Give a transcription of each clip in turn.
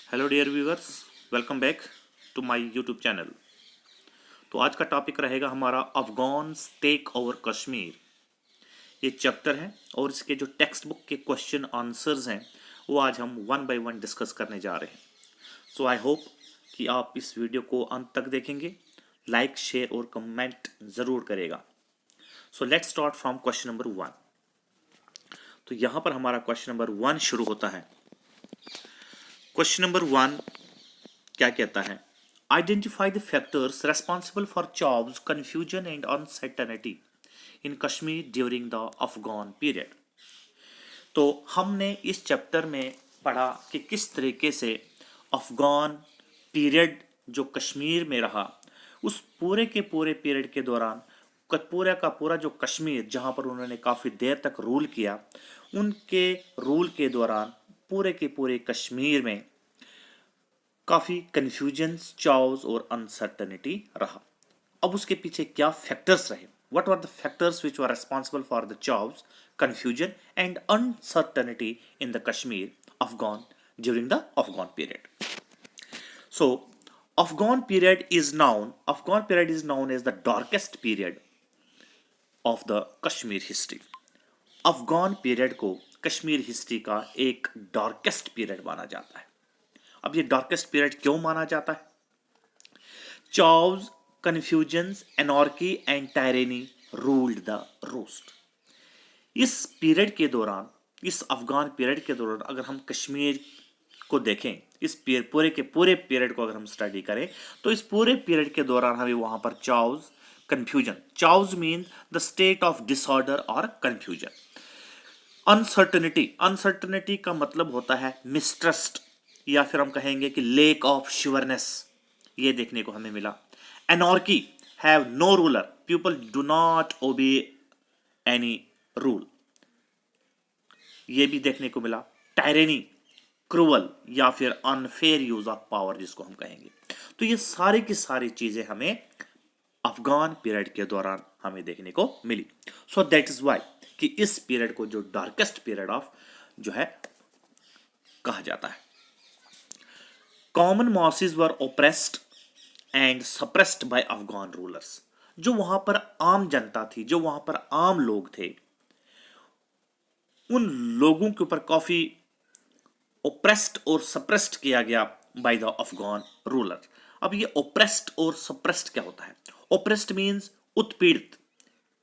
Hello dear viewers, welcome back to my YouTube channel. तो आज का टॉपिक रहेगा हमारा अफगान टेक ओवर कश्मीर। ये चैप्टर है और इसके जो टेक्स्ट बुक के क्वेश्चन आंसर्स हैं वो आज हम वन बाय वन डिस्कस करने जा रहे हैं। सो आई होप कि आप इस वीडियो को अंत तक देखेंगे, लाइक शेयर और कमेंट ज़रूर करेगा। So let's start from question number 1। तो यहाँ पर हमारा क्वेश्चन नंबर 1 शुरू होता है। क्वेश्चन नंबर 1 क्या कहता है? Identify the factors responsible for jobs confusion and uncertainty in Kashmir during the Afghan period. तो हमने इस चैप्टर में पढ़ा कि किस तरीके से अफगान पीरियड जो कश्मीर में रहा, उस पूरे के पूरे पीरियड के दौरान पूरा का पूरा जो कश्मीर जहाँ पर उन्होंने काफ़ी देर तक रूल किया, उनके रूल के दौरान पूरे के पूरे कश्मीर में काफ़ी कन्फ्यूजन्स, चाउस और अनसर्टनिटी रहा। अब उसके पीछे क्या फैक्टर्स रहे? What were the factors which were responsible for the chaos, confusion and uncertainty in the Kashmir Afghan during the Afghan period. So Afghan period is known as the darkest period of the Kashmir history. Afghan period को Kashmir history का एक darkest period माना जाता है। अब ये darkest period क्यों माना जाता है? Chaos, confusions, anarchy and tyranny ruled the roost. इस पीरियड के दौरान, इस अफगान पीरियड के दौरान अगर हम कश्मीर को देखें, इस पूरे के पूरे पीरियड को अगर हम स्टडी करें, तो इस पूरे पीरियड के दौरान हमें वहां पर chaos, confusion, chaos mean the state of disorder और कंफ्यूजन। अनसर्टनिटी का मतलब होता है मिसट्रस्ट, या फिर हम कहेंगे कि लेक ऑफ श्योरनेस, ये देखने को हमें मिला। Anarchy, have no ruler, people do not obey any rule, ये भी देखने को मिला। टायरेनी, क्रूअल या फिर अनफेयर यूज ऑफ पावर जिसको हम कहेंगे। तो ये सारी की सारी चीजें हमें अफगान पीरियड के दौरान हमें देखने को मिली। सो दैट इज वाई कि इस पीरियड को जो डार्केस्ट पीरियड ऑफ जो है कहा जाता है। Common mosses were oppressed and suppressed bye Afghan rulers. जो वहां पर आम जनता थी, जो वहां पर आम लोग थे, उन लोगों के ऊपर काफी ओप्रेस्ड और सप्रेस्ड किया गया बाय द अफगान रूलर। अब ये ओप्रेस्ड और सप्रेस्ड क्या होता है? ओप्रेस्ड मींस उत्पीड़ित।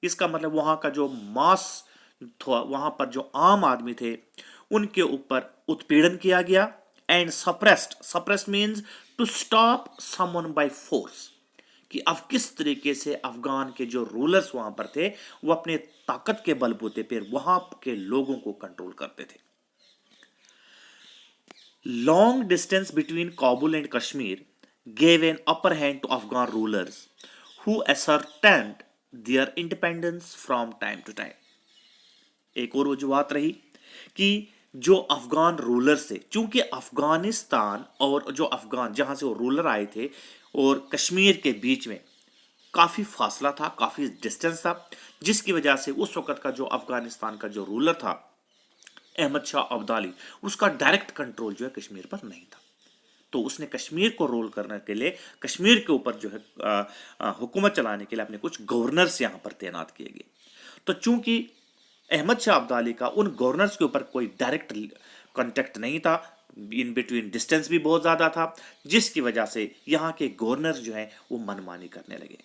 इसका मतलब वहां का जो मास था, वहां पर जो आम आदमी थे, उनके ऊपर उत्पीड़न किया गया। And suppressed means to stop someone by force, कि अब किस तरीके से अफगान के जो रूलर्स वहां पर थे वो अपने ताकत के बलबूते पर वहां के लोगों को कंट्रोल करते थे। Long distance between Kabul and Kashmir gave an upper hand to Afghan rulers who ascertained their independence from time to time. एक और वजूहत रही कि जो अफगान रूलर्स थे, चूंकि अफगानिस्तान और जो अफगान जहां से वो रूलर आए थे और कश्मीर के बीच में काफ़ी फासला था, काफ़ी डिस्टेंस था, जिसकी वजह से उस वक्त का जो अफगानिस्तान का जो रूलर था अहमद शाह अब्दाली, उसका डायरेक्ट कंट्रोल जो है कश्मीर पर नहीं था। तो उसने कश्मीर को रूल करने के लिए, कश्मीर के ऊपर जो है हुकूमत चलाने के लिए अपने कुछ गवर्नर्स यहाँ पर तैनात किए गए। तो चूंकि अहमद शाह अब्दाली का उन गवर्नर्स के ऊपर कोई डायरेक्ट कांटेक्ट नहीं था, इन बिटवीन डिस्टेंस भी बहुत ज़्यादा था, जिसकी वजह से यहाँ के गवर्नर जो हैं वो मनमानी करने लगे।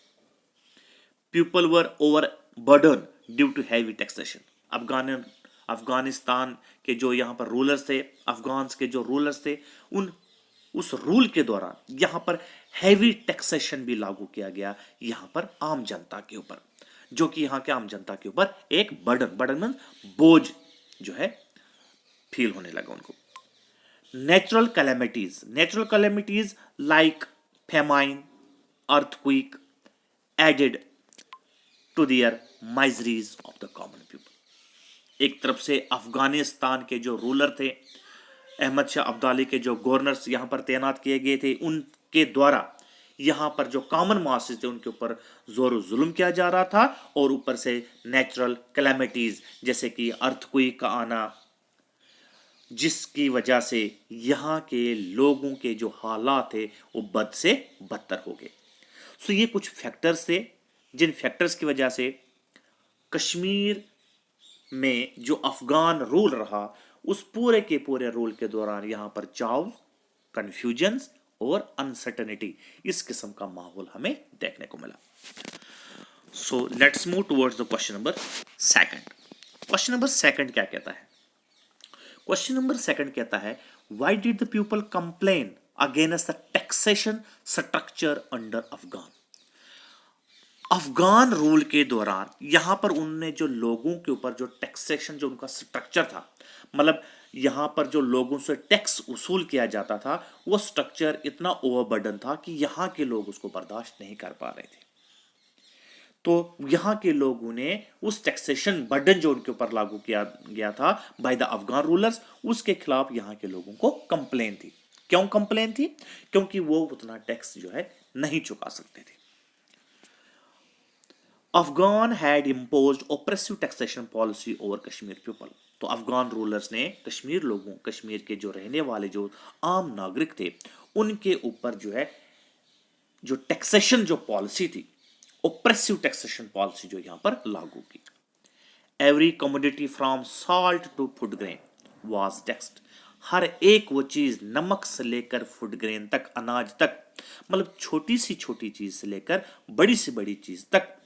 People were over burden due to heavy taxation. Afghanistan के जो यहाँ पर रूलर्स थे, अफगान के जो रूलर्स थे, उस रूल के दौरान यहाँ पर हैवी टैक्सेशन भी लागू किया गया यहाँ पर आम जनता के ऊपर, जो कि यहाँ के आम जनता के ऊपर एक बर्डन मीन बोझ जो है फील होने लगा उनको। Natural calamities like famine, earthquake added to their miseries of the common people. एक तरफ से अफगानिस्तान के जो रूलर थे, अहमद शाह अब्दाली के जो गवर्नर्स यहाँ पर तैनात किए गए थे, उनके द्वारा यहाँ पर जो कॉमन मासेस थे उनके ऊपर जोर जुल्म किया जा रहा था, और ऊपर से नेचुरल कैलेमिटीज जैसे कि अर्थक्वेक का आना, जिसकी वजह से यहाँ के लोगों के जो हालात थे वो बद से बदतर हो गए। सो ये कुछ फैक्टर्स थे जिन फैक्टर्स की वजह से कश्मीर में जो अफगान रूल रहा उस पूरे के पूरे रूल के दौरान यहाँ पर चाव, कंफ्यूजन्स और अनसर्टेनिटी, इस किस्म का माहौल हमें देखने को मिला। So let's move towards the question number second. Question number second क्या कहता है? क्वेश्चन नंबर सेकंड कहता है why did the people complain against the taxation structure under Afghan. Afghan rule के दौरान यहां पर उनने जो लोगों के ऊपर जो टैक्सेशन, जो उनका स्ट्रक्चर था, मतलब यहां पर जो लोगों से टैक्स वसूल किया जाता था वो स्ट्रक्चर इतना ओवरबर्डन था कि यहां के लोग उसको बर्दाश्त नहीं कर पा रहे थे। तो यहां के लोगों ने उस टैक्सेशन बर्डन जो उनके ऊपर लागू किया गया था बाय द अफगान रूलर्स, उसके खिलाफ यहां के लोगों को कंप्लेन थी। क्यों कंप्लेन थी? क्योंकि वो उतना टैक्स जो है नहीं चुका सकते थे। Afghan had imposed oppressive taxation policy over Kashmir people. तो अफगान रूलर्स ने कश्मीर लोगों, कश्मीर के जो रहने वाले जो आम नागरिक थे, उनके ऊपर जो है जो टैक्सेशन जो पॉलिसी थी, ऑप्रेसिव टैक्सेशन पॉलिसी जो यहां पर लागू की। Every commodity from salt to food grain was taxed. हर एक वो चीज, नमक से लेकर फूड ग्रेन तक, अनाज तक, मतलब छोटी चीज से लेकर बड़ी से बड़ी चीज तक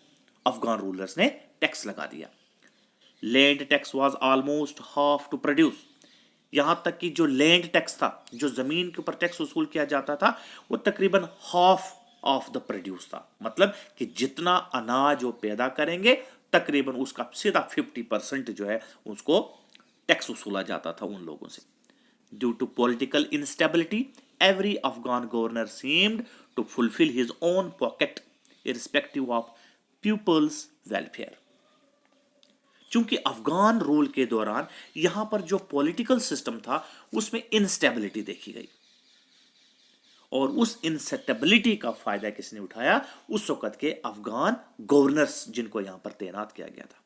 अफगान रूलर्स ने टैक्स लगा दिया। Land tax was almost half to produce. यहां तक कि जो लैंड टैक्स था, जो जमीन के ऊपर टैक्स वसूल किया जाता था, वो तकरीबन हाफ ऑफ द प्रोड्यूस था। मतलब कि जितना अनाज वो पैदा करेंगे तकरीबन उसका सीधा 50% जो है उसको टैक्स वसूला जाता था उन लोगों से। Due to political instability every Afghan governor seemed to fulfil his own pocket irrespective of people's welfare. चूंकि अफगान रूल के दौरान यहां पर जो पॉलिटिकल सिस्टम था उसमें इंस्टेबिलिटी देखी गई, और उस इंस्टेबिलिटी का फायदा किसने उठाया? उस वक्त के अफगान गवर्नर्स, जिनको यहां पर तैनात किया गया था।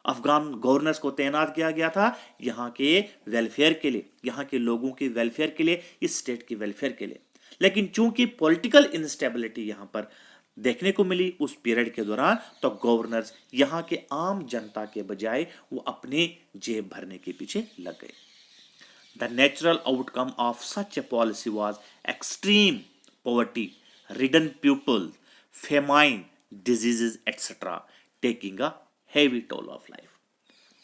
अफगान गवर्नर्स को तैनात किया गया था यहां के वेलफेयर के लिए, यहां के लोगों के वेलफेयर के लिए, इस स्टेट के वेलफेयर के लिए। लेकिन चूंकि पॉलिटिकल इंस्टेबिलिटी यहां पर देखने को मिली उस पीरियड के दौरान, तो गवर्नर्स यहां के आम जनता के बजाय वो अपने जेब भरने के पीछे लग गए। The natural outcome of such A policy was extreme poverty, ridden people, famine, diseases etcetera taking a heavy toll of life.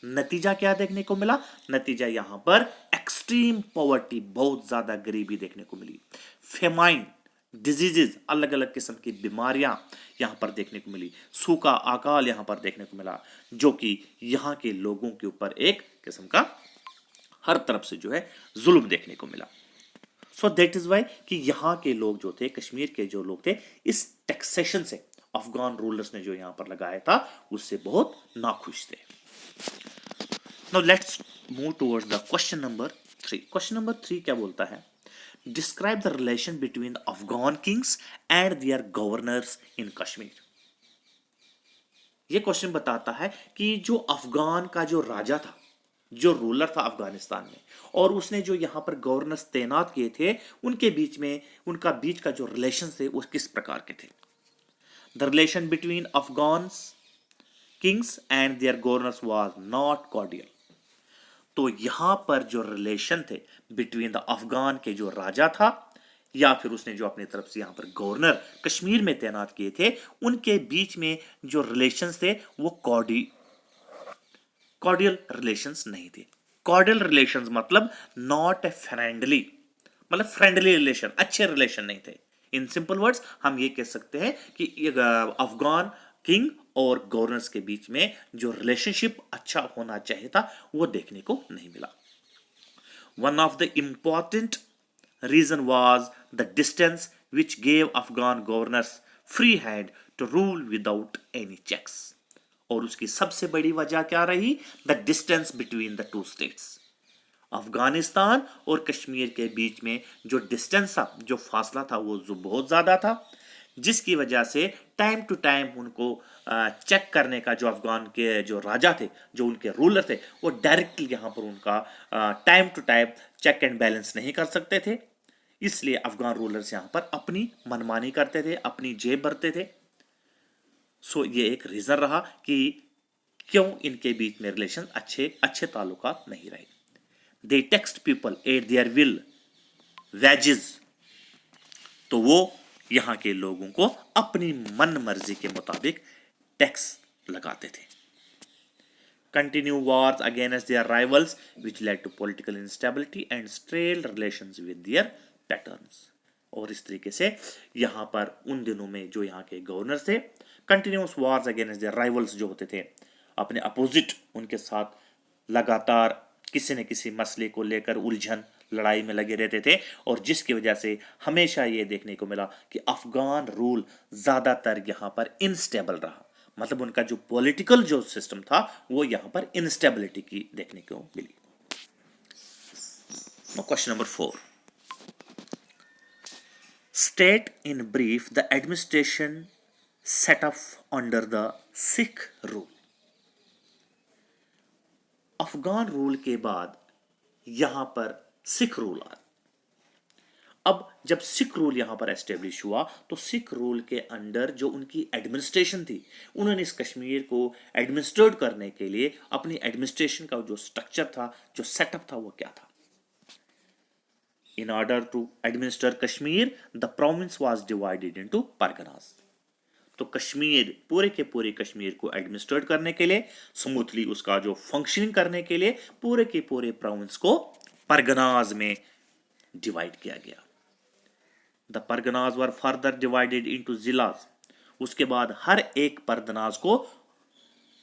नतीजा क्या देखने को मिला? नतीजा यहां पर एक्सट्रीम पॉवर्टी, बहुत ज्यादा गरीबी देखने को मिली। फेमाइन, डिजीजेज, अलग अलग किस्म की बीमारियां यहां पर देखने को मिली। सूखा, अकाल यहां पर देखने को मिला, जो कि यहां के लोगों के ऊपर एक किस्म का हर तरफ से जो है जुल्म देखने को मिला। सो दैट इज वाई कि यहां के लोग जो थे, कश्मीर के जो लोग थे, इस टैक्सेशन से अफगान रूलर्स ने जो यहां पर लगाया था उससे बहुत नाखुश थे। Now let's move towards the question number 3। Question number 3 क्या बोलता है? Describe the relation between Afghan kings and their governors in Kashmir. यह क्वेश्चन बताता है कि जो अफगान का जो राजा था, जो रूलर था अफगानिस्तान में, और उसने जो यहां पर गवर्नर्स तैनात किए थे, उनके बीच में, उनका बीच का जो रिलेशन थे वो किस प्रकार के थे? The relation between Afghans kings and their governors was not cordial. तो यहां पर जो रिलेशन थे बिटवीन द अफगान के जो राजा था, या फिर उसने जो अपनी तरफ से यहां पर गवर्नर कश्मीर में तैनात किए थे, उनके बीच में जो रिलेशंस थे वो कॉर्डियल रिलेशंस नहीं थे। कॉर्डियल रिलेशंस मतलब नॉट ए फ्रेंडली, मतलब फ्रेंडली रिलेशन, अच्छे रिलेशन नहीं थे। इन सिंपल वर्ड्स हम ये कह सकते हैं कि अफगान किंग और गवर्नर्स के बीच में जो रिलेशनशिप अच्छा होना चाहिए था वो देखने को नहीं मिला। One of the important reason was the distance which gave Afghan governors free hand to rule without any checks. और उसकी सबसे बड़ी वजह क्या रही? The distance between the two states. Afghanistan और कश्मीर के बीच में जो डिस्टेंस था, जो फासला था, वो जो बहुत ज्यादा था। जिसकी वजह से टाइम टू टाइम उनको चेक करने का जो अफगान के जो राजा थे, जो उनके रूलर थे, वो डायरेक्टली यहाँ पर उनका time to time check and balance नहीं कर सकते थे। इसलिए अफगान रूलर्स यहाँ पर अपनी मनमानी करते थे, अपनी जेब भरते थे। सो ये एक रीजन रहा कि क्यों इनके बीच में रिलेशन अच्छे ताल्लुकात नहीं रहे। They taxed people at their will wages, तो वो यहाँ के लोगों को अपनी मन मर्जी के मुताबिक टैक्स लगाते थे। Continue wars against their rivals which led to political instability and strained relations with their patterns। और इस तरीके से यहाँ पर उन दिनों में जो यहाँ के गवर्नर थे, continuous wars against their rivals जो होते थे, अपने अपोजिट उनके साथ लगातार किसी न किसी मसले को लेकर उलझन लड़ाई में लगे रहते थे, और जिसकी वजह से हमेशा ये देखने को मिला कि अफगान रूल ज़्यादातर यहाँ पर इनस्टेबल रहा। मतलब उनका जो पॉलिटिकल जो सिस्टम था वो यहाँ पर इनस्टेबिलिटी की देखने को मिली। Question number 4, state in brief the administration set up under the Sikh rule. Afghan rule के बाद यहां पर सिख रूल आया। अब जब सिख रूल यहां पर एस्टेब्लिश हुआ तो सिख रूल के अंडर जो उनकी एडमिनिस्ट्रेशन थी, उन्होंने इस कश्मीर को एडमिनिस्ट्रेट करने के लिए अपनी एडमिनिस्ट्रेशन का जो स्ट्रक्चर था, जो सेटअप था, वो क्या था। In order to administer Kashmir the province was divided into parganas. तो कश्मीर, पूरे के पूरे कश्मीर को एडमिनिस्ट्रेट करने के लिए, स्मूथली उसका जो फंक्शनिंग करने के लिए पूरे के पूरे प्रोविंस को परगनाज में डिवाइड किया गया। The parganas were further divided into zilas. उसके बाद हर एक परगनाज को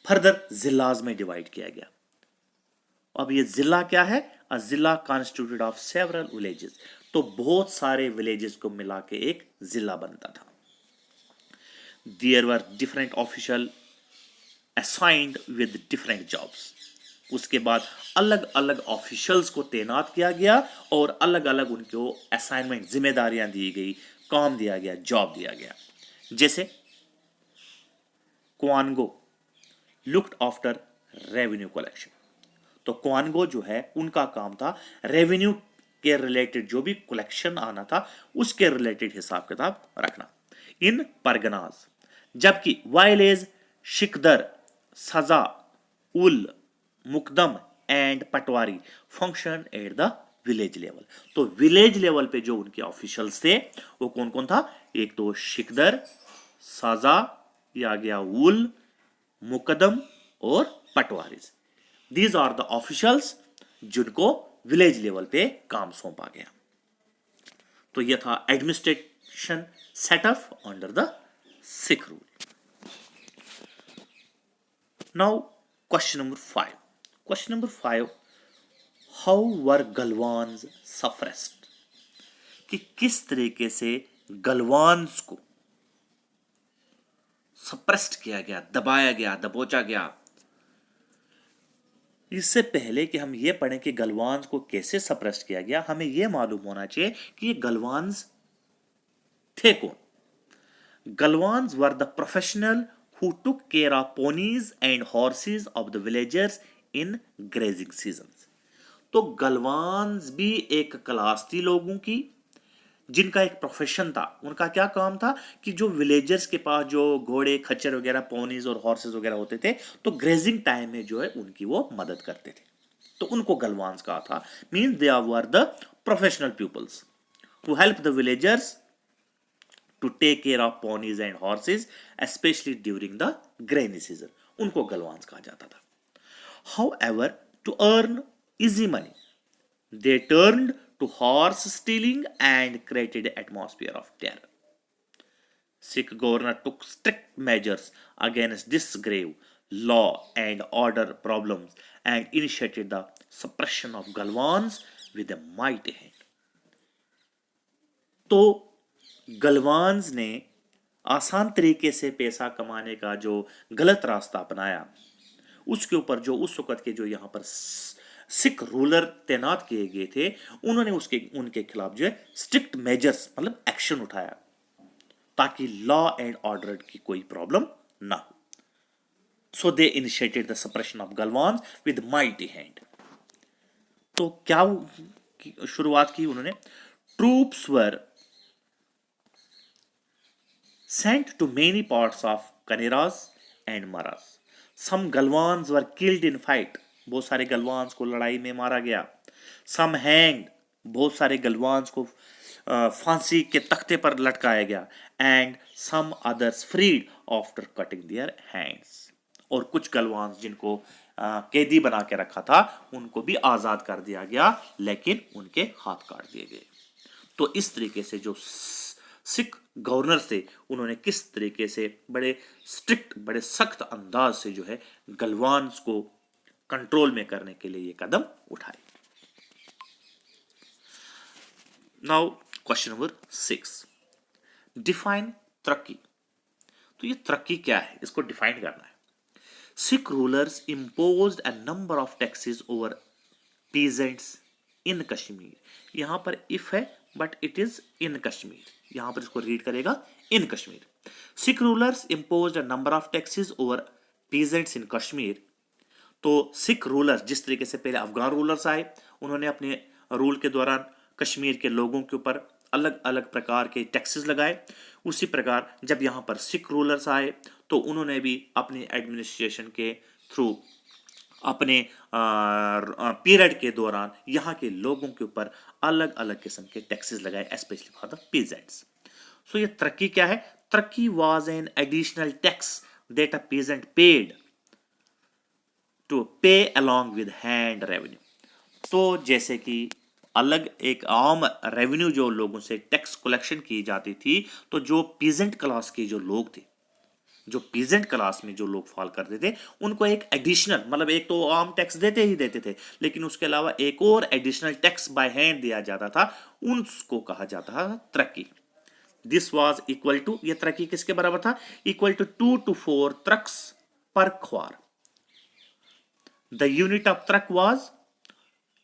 फर्दर जिलाज में डिवाइड किया गया। अब ये जिला क्या है? अ जिला कॉन्स्टिट्यूटेड ऑफ सेवरल विलेजेस। तो बहुत सारे विलेजेस को मिला के एक जिला बनता था। There were different official assigned with different jobs। उसके बाद अलग अलग ऑफिशियल्स को तैनात किया गया और अलग अलग उनको असाइनमेंट, जिम्मेदारियां दी गई, काम दिया गया, जॉब दिया गया। जैसे क्वानगो लुक्ड आफ्टर रेवेन्यू कलेक्शन। तो क्वानगो जो है उनका काम था रेवेन्यू के रिलेटेड जो भी कलेक्शन आना था उसके रिलेटेड हिसाब किताब रखना इन परगनाज। जबकि वाइलेज, Shiqdar, Sazawal, Muqaddam and patwari function at the village level. तो विलेज लेवल पे जो उनके ऑफिशियल्स थे वो कौन कौन था? एक तो शिकदर, सजा, या गया उल, मुकदम और पटवारीज। दीज आर द ऑफिशियल्स जिनको विलेज लेवल पे काम सौंपा गया। तो यह था administration setup under the Sikh rule। Now question number 5। Question number 5, how were Galwans suppressed? कि किस तरीके से गलवान्स को सप्रेस्ड किया गया, दबाया गया, दबोचा गया। इससे पहले कि हम ये पढ़ें कि गलवान्स को कैसे सप्रेस्ड किया गया, हमें यह मालूम होना चाहिए कि ये गलवान्स थे कौन। Galwans were the professional who took care of ponies and horses of the villagers in grazing seasons। तो गलवान्स भी एक क्लास थी लोगों की जिनका एक प्रोफेशन था। उनका क्या काम था कि जो विलेजर्स के पास जो घोड़े, खच्चर वगैरह, पोनीज और हॉर्सेस वगैरह होते थे, तो ग्रेजिंग टाइम में जो है उनकी वो मदद करते थे। तो उनको गलवान्स कहा था। Means they were the professional peoples who help the villagers to take care of ponies and horses, especially during the grainy season। उनको गलवान्स कहा जाता था। However, to earn easy money, they turned to horse stealing and created an atmosphere of terror। Sikh governor took strict measures against this grave law and order problems and initiated the suppression of Galwans with a mighty hand। तो गलवान्स ने आसान तरीके से पैसा कमाने का जो गलत रास्ता अपनाया, उसके ऊपर जो उस वक्त के जो यहाँ पर सिख रूलर तैनात किए गए थे, उन्होंने उनके खिलाफ जो है स्ट्रिक्ट मेजर्स मतलब एक्शन उठाया ताकि लॉ एंड ऑर्डर की कोई प्रॉब्लम ना हो। So they initiated the suppression of Galwan with mighty hand. तो क्या शुरुआत की उन्होंने? Troops were sent to many parts of Kaneras and Maras. Some Galwans were killed in fight. बहुत सारे गलवान्स को लड़ाई में मारा गया। Some hanged. बहुत सारे गलवान्स को फांसी के तख्ते पर लटकाया गया। And some others freed after cutting their hands. और कुछ गलवान्स जिनको कैदी बना के रखा था उनको भी आज़ाद कर दिया गया, लेकिन उनके हाथ काट दिए गए। तो इस तरीके से जो सिख गवर्नर से उन्होंने किस तरीके से बड़े स्ट्रिक्ट, बड़े सख्त अंदाज से जो है गलवान्स को कंट्रोल में करने के लिए ये कदम उठाए। नाउ क्वेश्चन नंबर 6, डिफाइन तरक्की। तो ये तरक्की क्या है, इसको डिफाइन करना है। Sikh rulers imposed a number of taxes over peasants in Kashmir. यहां पर इफ है but it is in Kashmir, यहां पर इसको रीड करेगा in Kashmir. Sikh rulers imposed a number of taxes over peasants in Kashmir. तो सिख रूलर्स, जिस तरीके से पहले अफगान रूलर्स आए, उन्होंने अपने रूल के दौरान कश्मीर के लोगों के ऊपर अलग अलग प्रकार के टैक्सेस लगाए, उसी प्रकार जब यहाँ पर सिख रूलर्स आए तो उन्होंने भी अपनी एडमिनिस्ट्रेशन के थ्रू अपने पीरियड के दौरान यहाँ के लोगों के ऊपर अलग अलग किस्म के टैक्सेस लगाए, specially for the peasants. So ये तरक्की क्या है? Tarakki was an additional tax that a peasant paid to pay along with hand revenue. तो जैसे कि अलग एक आम रेवेन्यू जो लोगों से टैक्स कलेक्शन की जाती थी, तो जो पीजेंट क्लास के जो लोग थे, जो पीजेंट क्लास में जो लोग फॉल करते थे, उनको एक एडिशनल, मतलब एक तो आम टैक्स देते ही देते थे, लेकिन उसके अलावा एक और एडिशनल टैक्स बाय हैंड दिया जाता था, उनको कहा जाता था तरक्की। दिस वाज इक्वल टू, ये तरक्की किसके बराबर था? इक्वल टू 2 to 4 ट्रक्स पर kharwar. The unit of trak was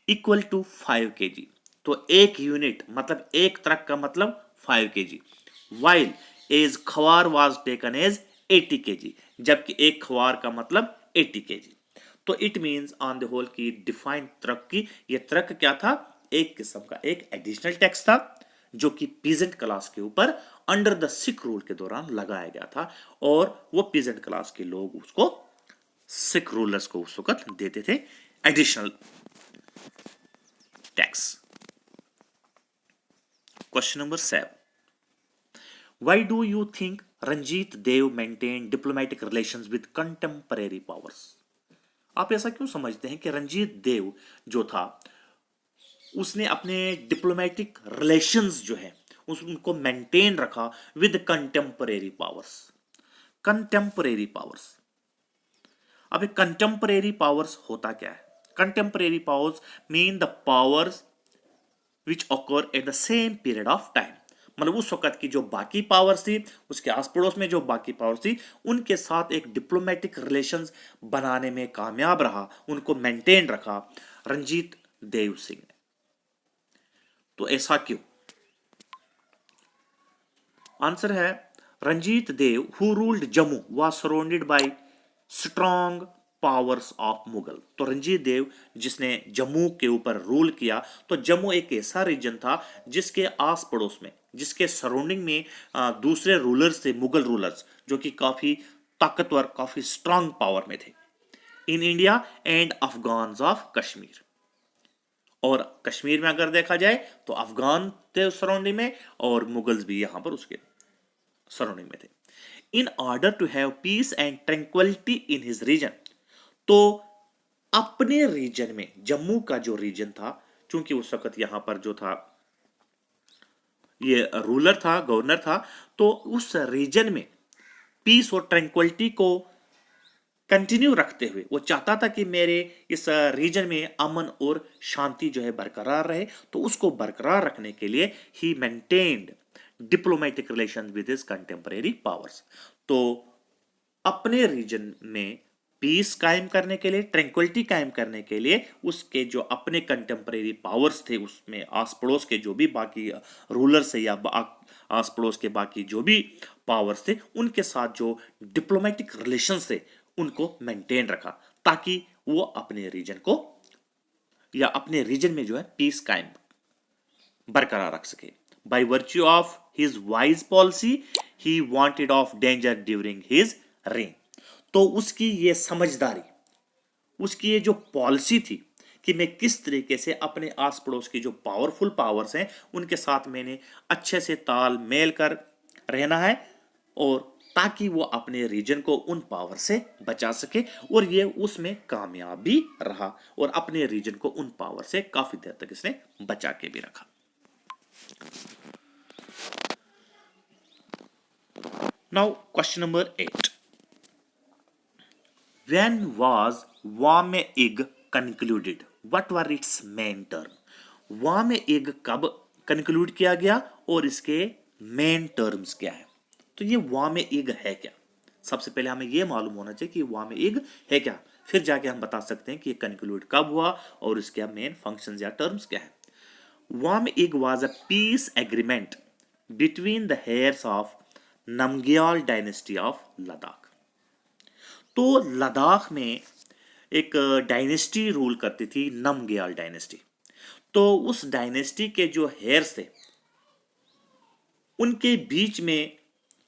equal to 5 kg। तो एक यूनिट मतलब एक ट्रक का मतलब 5 kg, while as kharwar was taken as 80 kg, जबकि एक ख्वार का मतलब 80 kg। तो it means on the whole की डिफाइंड ट्रक की, ये ट्रक क्या था? एक किस्म का एक एडिशनल टैक्स था जो कि पीजेंट क्लास के ऊपर अंडर द सिख रूल के दौरान लगाया गया था, और वो पीजेंट क्लास के लोग उसको सिख रूलर्स को उस वक्त देते थे additional tax. Question number 7, Why do you think Ranjit Dev maintained diplomatic relations with contemporary powers? आप ऐसा क्यों समझते हैं कि रंजीत देव जो था उसने अपने डिप्लोमेटिक रिलेशंस जो है उनको मेंटेन रखा with contemporary powers? Contemporary powers, अब ये कंटेम्परेरी पावर्स होता क्या है? Contemporary powers mean the powers which occur at the same period of time. मतलब उस वक्त की जो बाकी पावर्स थी, उसके आस पड़ोस में जो बाकी पावर्स थी, उनके साथ एक डिप्लोमेटिक रिलेशंस बनाने में कामयाब रहा, उनको मेंटेन रखा रंजीत देव सिंह ने। तो ऐसा क्यों? आंसर है, Ranjit Dev who ruled Jammu was surrounded by strong powers of Mughal. तो रंजीत देव जिसने जम्मू के ऊपर रूल किया, तो जम्मू एक ऐसा रीजन था जिसके आस पड़ोस में, जिसके सराउंडिंग में दूसरे रूलर्स थे, मुगल रूलर्स, जो कि काफी ताकतवर, काफी स्ट्रांग पावर में थे in India and Afghans of Kashmir. और कश्मीर में अगर देखा जाए तो अफगान थे उस सराउंडिंग में और मुगल्स भी यहां पर उसके सराउंडिंग में थे। In order to have peace and tranquility in his region, तो अपने रीजन में, जम्मू का जो रीजन था, चूंकि उस वक्त यहां पर जो था ये रूलर था, गवर्नर था, तो उस रीजन में पीस और ट्रैंक्विलिटी को कंटिन्यू रखते हुए वो चाहता था कि मेरे इस रीजन में अमन और शांति जो है बरकरार रहे, तो उसको बरकरार रखने के लिए ही maintained diplomatic relations with his contemporary powers. तो अपने रीजन में पीस कायम करने के लिए, ट्रैंक्विलिटी कायम करने के लिए उसके जो अपने कंटेम्परेरी पावर्स थे, उसमें आस पड़ोस के जो भी बाकी रूलर्स है या आस पड़ोस के बाकी जो भी पावर्स थे उनके साथ जो डिप्लोमेटिक रिलेशंस थे उनको मेंटेन रखा, ताकि वो अपने रीजन को या अपने रीजन में जो है पीस कायम बरकरार रख सके। By virtue of his wise policy he wanted of danger during his rain. तो उसकी ये समझदारी, उसकी ये जो पॉलिसी थी कि मैं किस तरीके से अपने आस पड़ोस की जो पावरफुल पावर्स हैं उनके साथ मैंने अच्छे से तालमेल कर रहना है, और ताकि वो अपने रीजन को उन पावर से बचा सके, और ये उसमें कामयाब भी रहा और अपने रीजन को उन पावर से काफी देर तक इसने बचा के भी रखा। Now question number 8, when was Wame-Ig concluded? What were its main term? Wame-Ig कब कंक्लूड किया गया और इसके मेन टर्म्स क्या है? तो ये Wame-Ig है क्या? सबसे पहले हमें ये मालूम होना चाहिए कि Wame-Ig है क्या, फिर जाके हम बता सकते हैं कि ये कंक्लूड कब हुआ और इसके मेन फंक्शंस या टर्म्स क्या है। Wame-Ig was a peace agreement between the heirs of Namgyal dynasty of Ladakh। तो लद्दाख में एक डायनेस्टी रूल करती थी, नमग्याल डायनेस्टी। तो उस डायनेस्टी के जो हेयर्स थे उनके बीच में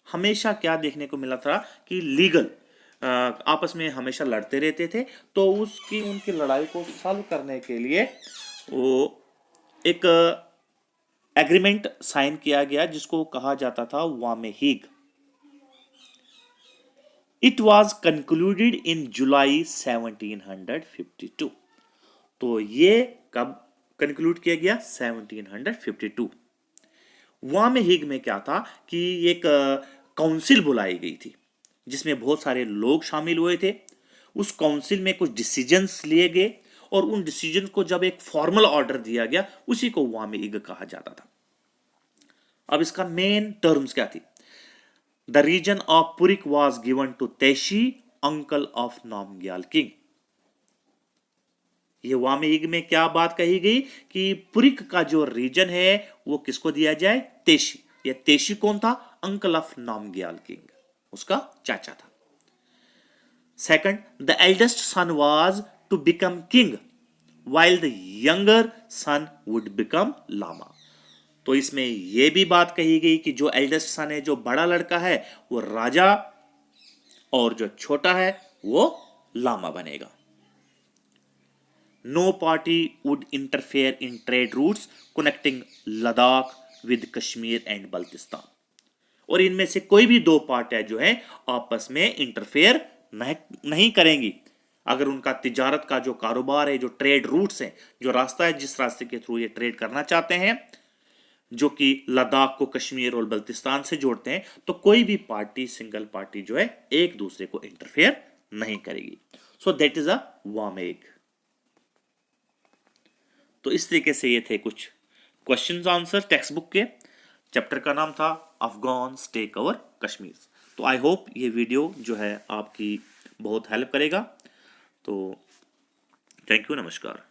हमेशा क्या देखने को मिला था कि लीगल आपस में हमेशा लड़ते रहते थे। तो उनकी लड़ाई को सॉल्व करने के लिए वो एक एग्रीमेंट साइन किया गया जिसको कहा जाता था वामेहीग। It was concluded in July 1752। तो ये कब कंक्लूड किया गया? 1752। वामेहीग में क्या था कि एक काउंसिल बुलाई गई थी जिसमें बहुत सारे लोग शामिल हुए थे। उस काउंसिल में कुछ डिसीजंस लिए गए और उन डिसीजन को जब एक फॉर्मल ऑर्डर दिया गया उसी को वामेहीग कहा जाता था। अब इसका मेन टर्म्स क्या थी? The region of Purik was given to Teshi, uncle of Namgyal king। ये वामेहीग में क्या बात कही गई कि पुरिक का जो रीजन है वो किसको दिया जाए? तेशी। ये तेशी कौन था? अंकल ऑफ नामग्याल किंग, उसका चाचा था। Second, the eldest son was to become king while the younger son would become lama. तो इसमें यह भी बात कही गई कि जो एल्डेस्ट सन है, जो बड़ा लड़का है, वो राजा और जो छोटा है वो लामा बनेगा। No party would interfere in trade routes connecting Ladakh with Kashmir and Baltistan. और इनमें से कोई भी दो पार्टियां जो है आपस में इंटरफेयर नहीं करेंगी। अगर उनका तिजारत का जो कारोबार है, जो ट्रेड रूट्स हैं, जो रास्ता है जिस रास्ते के थ्रू ये ट्रेड करना चाहते हैं, जो कि लद्दाख को कश्मीर और बल्तिस्तान से जोड़ते हैं, तो कोई भी पार्टी, सिंगल पार्टी जो है एक दूसरे को इंटरफेयर नहीं करेगी। सो दैट इज अ वामेहीग। तो इस तरीके से ये थे कुछ क्वेश्चंस आंसर टेक्स्ट बुक के। चैप्टर का नाम था अफगान्स टेक ओवर कश्मीर। तो आई होप ये वीडियो जो है आपकी बहुत हेल्प करेगा। तो थैंक यू, नमस्कार।